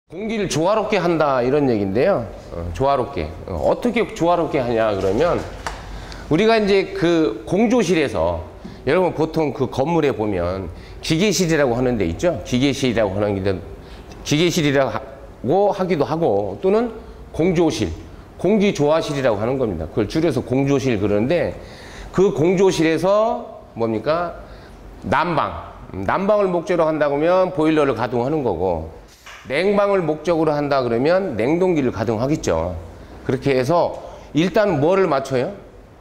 공기를 조화롭게 한다 이런 얘기인데요. 조화롭게. 어떻게 조화롭게 하냐 그러면 우리가 이제 그 공조실에서 여러분 보통 그 건물에 보면 기계실이라고 하는 데 있죠. 기계실이라고 하는 게 기계실이라고 하기도 하고 또는 공조실, 공기조화실이라고 하는 겁니다. 그걸 줄여서 공조실 그러는데 그 공조실에서 뭡니까? 난방을 목적으로 한다고 하면 보일러를 가동하는 거고 냉방을 목적으로 한다 그러면 냉동기를 가동하겠죠. 그렇게 해서 일단 뭐를 맞춰요?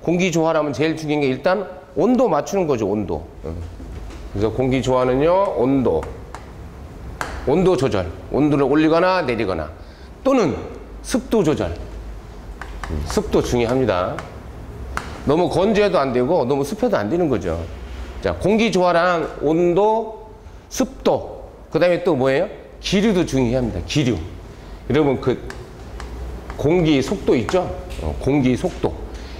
공기조화라면 제일 중요한 게 일단 온도 맞추는 거죠. 온도. 그래서 공기조화는요 온도 조절, 온도를 올리거나 내리거나 또는 습도 조절. 습도 중요합니다. 너무 건조해도 안 되고 너무 습해도 안 되는 거죠. 자, 공기조화랑 온도, 습도, 그 다음에 또 뭐예요? 기류도 중요합니다. 기류. 여러분 그 공기 속도 있죠? 공기 속도.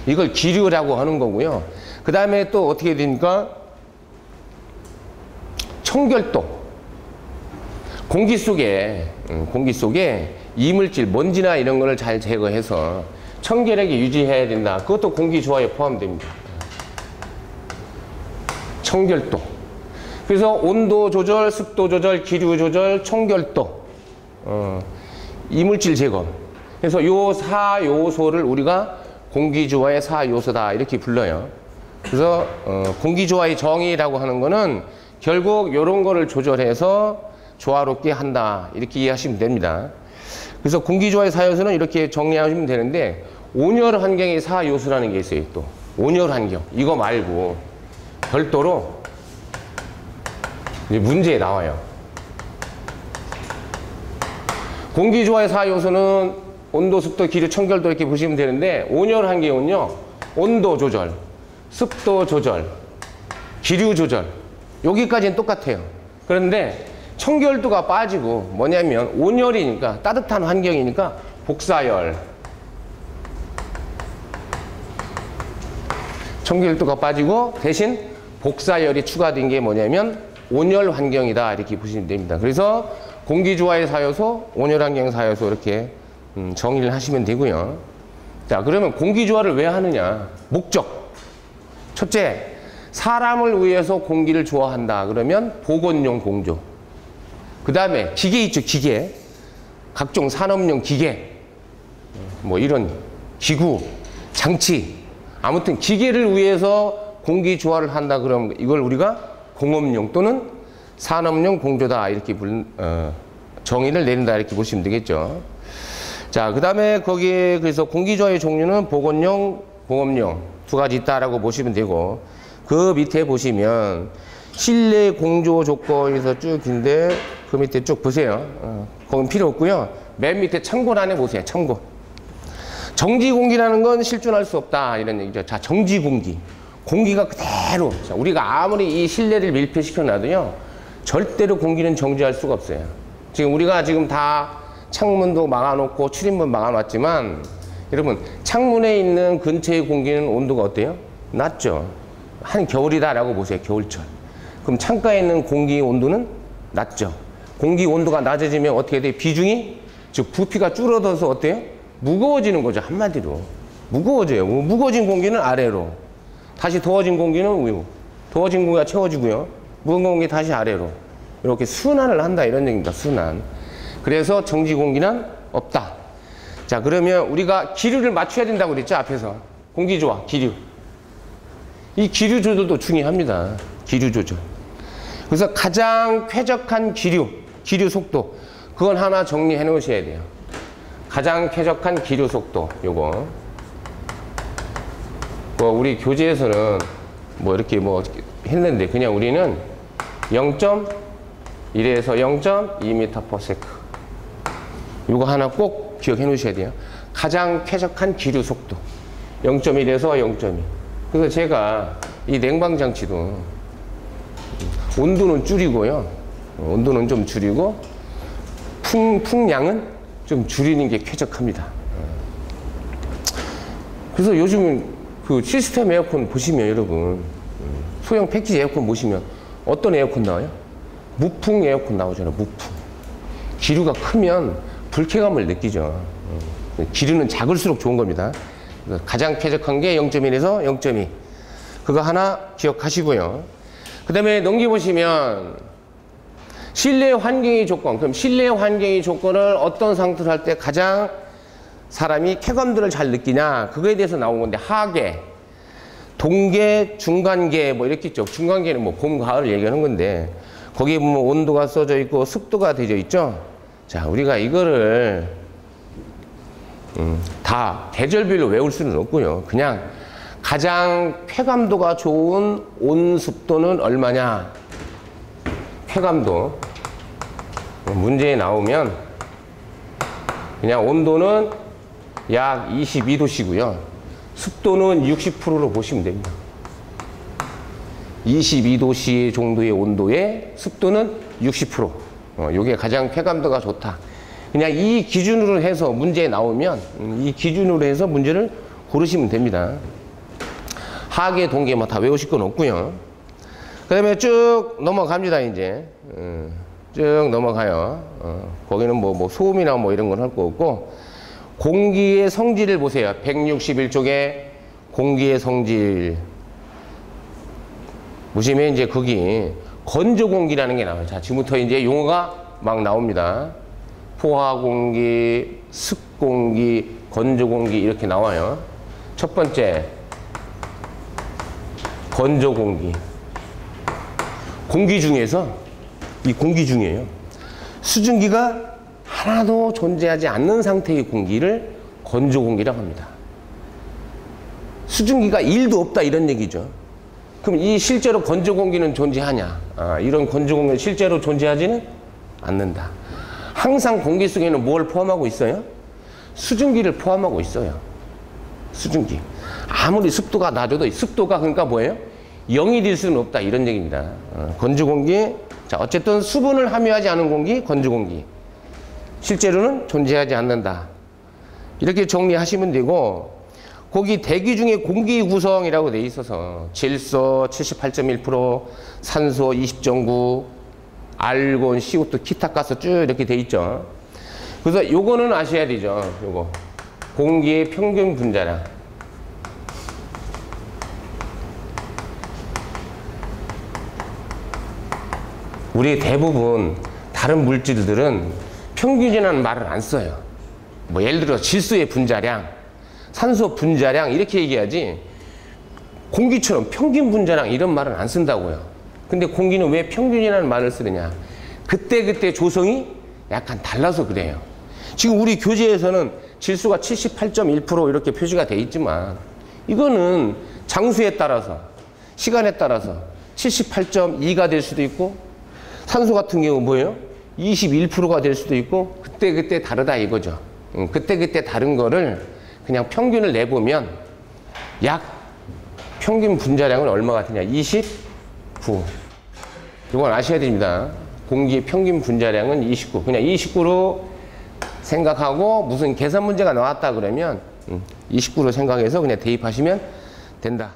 이걸 기류라고 하는 거고요. 그 다음에 또 어떻게 됩니까? 청결도. 공기 속에 이물질, 먼지나 이런 거를 잘 제거해서 청결하게 유지해야 된다. 그것도 공기조화에 포함됩니다. 청결도. 그래서 온도 조절, 습도 조절, 기류 조절, 청결도, 이물질 제거. 그래서 요 4요소를 우리가 공기조화의 4요소다 이렇게 불러요. 그래서 공기조화의 정의라고 하는 거는 결국 요런 거를 조절해서 조화롭게 한다 이렇게 이해하시면 됩니다. 그래서 공기조화의 4요소는 이렇게 정리하시면 되는데 온열 환경의 4요소라는 게 있어요. 또 온열 환경 이거 말고 별도로 문제에 나와요. 공기조화의 4요소는 온도, 습도, 기류, 청결도 이렇게 보시면 되는데 온열 환경은요 온도 조절, 습도 조절, 기류 조절 여기까지는 똑같아요. 그런데 청결도가 빠지고 뭐냐면 온열이니까 따뜻한 환경이니까 복사열, 청결도가 빠지고 대신 복사열이 추가된 게 뭐냐면 온열 환경이다 이렇게 보시면 됩니다. 그래서 공기조화의 4요소, 온열 환경의 4요소 이렇게 정의를 하시면 되고요. 자, 그러면 공기조화를 왜 하느냐? 목적. 첫째, 사람을 위해서 공기를 조화한다. 그러면 보건용 공조. 그 다음에 기계 있죠, 기계. 각종 산업용 기계. 뭐 이런 기구, 장치. 아무튼 기계를 위해서 공기조화를 한다. 그러면 이걸 우리가 공업용 또는 산업용 공조다 이렇게 정의를 내린다 이렇게 보시면 되겠죠. 자, 그 다음에 거기에 그래서 공기조화의 종류는 보건용, 공업용 두 가지 있다라고 보시면 되고 그 밑에 보시면 실내 공조 조건에서 쭉 있는데 그 밑에 쭉 보세요. 그건 필요 없고요. 맨 밑에 참고란에 보세요. 참고. 정지공기라는 건 실존할 수 없다 이런 얘기죠. 자, 정지공기. 공기가 그대로 자, 우리가 아무리 이 실내를 밀폐시켜 놔도요 절대로 공기는 정지할 수가 없어요. 지금 우리가 지금 다 창문도 막아놓고 출입문 막아놨지만 여러분 창문에 있는 근처의 공기는 온도가 어때요? 낮죠. 한겨울이다라고 보세요. 겨울철. 그럼 창가에 있는 공기 온도는 낮죠. 공기 온도가 낮아지면 어떻게 돼요? 비중이 즉 부피가 줄어들어서 어때요? 무거워지는 거죠. 한마디로 무거워져요. 무거워진 공기는 아래로, 다시 더워진 공기는 위로, 더워진 공기가 채워지고요 무거운 공기 다시 아래로 이렇게 순환을 한다 이런 얘기입니다. 순환. 그래서 정지 공기는 없다. 자, 그러면 우리가 기류를 맞춰야 된다고 그랬죠. 앞에서 공기조화, 기류. 이 기류 조절도 중요합니다. 기류 조절. 그래서 가장 쾌적한 기류 속도 그건 하나 정리해 놓으셔야 돼요. 가장 쾌적한 기류 속도 요거. 뭐 우리 교재에서는 뭐 이렇게 뭐 했는데 그냥 우리는 0.1에서 0.2m/s 이거 하나 꼭 기억해 놓으셔야 돼요. 가장 쾌적한 기류 속도 0.1에서 0.2. 그래서 제가 이 냉방장치도 온도는 줄이고요 온도는 좀 줄이고 풍량은 좀 줄이는 게 쾌적합니다. 그래서 요즘은 그 시스템 에어컨 보시면 여러분 소형 패키지 에어컨 보시면 어떤 에어컨 나와요? 무풍 에어컨 나오잖아요. 무풍. 기류가 크면 불쾌감을 느끼죠. 기류는 작을수록 좋은 겁니다. 가장 쾌적한 게 0.1에서 0.2. 그거 하나 기억하시고요. 그 다음에 넘겨보시면 실내 환경의 조건. 그럼 실내 환경의 조건을 어떤 상태로 할 때 가장 사람이 쾌감들을 잘 느끼냐, 그거에 대해서 나온 건데, 하계, 동계, 중간계 뭐 이렇게 있죠. 중간계는 뭐 봄, 가을 얘기하는 건데, 거기에 보면 온도가 써져 있고 습도가 되어 있죠. 자, 우리가 이거를 다 계절별로 외울 수는 없고요. 그냥 가장 쾌감도가 좋은 온습도는 얼마냐, 쾌감도 문제에 나오면 그냥 온도는 약 22도씨고요. 습도는 60%로 보시면 됩니다. 22도씨 정도의 온도에 습도는 60%. 요게 가장 쾌감도가 좋다. 그냥 이 기준으로 해서 문제에 나오면 이 기준으로 해서 문제를 고르시면 됩니다. 하계, 동계 뭐 다 외우실 건 없고요. 그 다음에 쭉 넘어갑니다. 이제 쭉 넘어가요. 거기는 뭐 소음이나 뭐 이런 건 할 거 없고, 공기의 성질을 보세요. 161쪽에 공기의 성질 보시면 이제 거기 건조 공기라는 게 나와요. 자, 지금부터 이제 용어가 막 나옵니다. 포화 공기, 습 공기, 건조 공기 이렇게 나와요. 첫 번째, 건조 공기. 공기 중에서, 이 공기 중에요, 수증기가 하나도 존재하지 않는 상태의 공기를 건조 공기라고 합니다. 수증기가 1도 없다 이런 얘기죠. 그럼 이 실제로 건조 공기는 존재하냐? 이런 건조 공기는 실제로 존재하지는 않는다. 항상 공기 속에는 뭘 포함하고 있어요? 수증기를 포함하고 있어요. 수증기. 아무리 습도가 낮아도 습도가 그러니까 뭐예요? 0이 될 수는 없다 이런 얘기입니다. 건조 공기. 자, 어쨌든 수분을 함유하지 않은 공기, 건조 공기. 실제로는 존재하지 않는다. 이렇게 정리하시면 되고, 거기 대기 중에 공기 구성이라고 돼 있어서 질소 78.1%, 산소 20.9, 알곤, CO2, 기타 가스 쭉 이렇게 돼 있죠. 그래서 요거는 아셔야 되죠. 요거 공기의 평균 분자량. 우리 대부분 다른 물질들은 평균이라는 말을 안 써요. 뭐 예를 들어 질소의 분자량, 산소 분자량 이렇게 얘기하지, 공기처럼 평균 분자량 이런 말은 안 쓴다고요. 근데 공기는 왜 평균이라는 말을 쓰느냐, 그때그때 조성이 약간 달라서 그래요. 지금 우리 교재에서는 질소가 78.1% 이렇게 표시가 돼 있지만, 이거는 장수에 따라서, 시간에 따라서 78.2가 될 수도 있고, 산소 같은 경우 뭐예요? 21%가 될 수도 있고, 그때그때 다르다 이거죠. 그때그때 다른 거를 그냥 평균을 내보면 약 평균 분자량은 얼마가 되냐? 29. 이건 아셔야 됩니다. 공기의 평균 분자량은 29. 그냥 29로 생각하고 무슨 계산 문제가 나왔다 그러면 29로 생각해서 그냥 대입하시면 된다.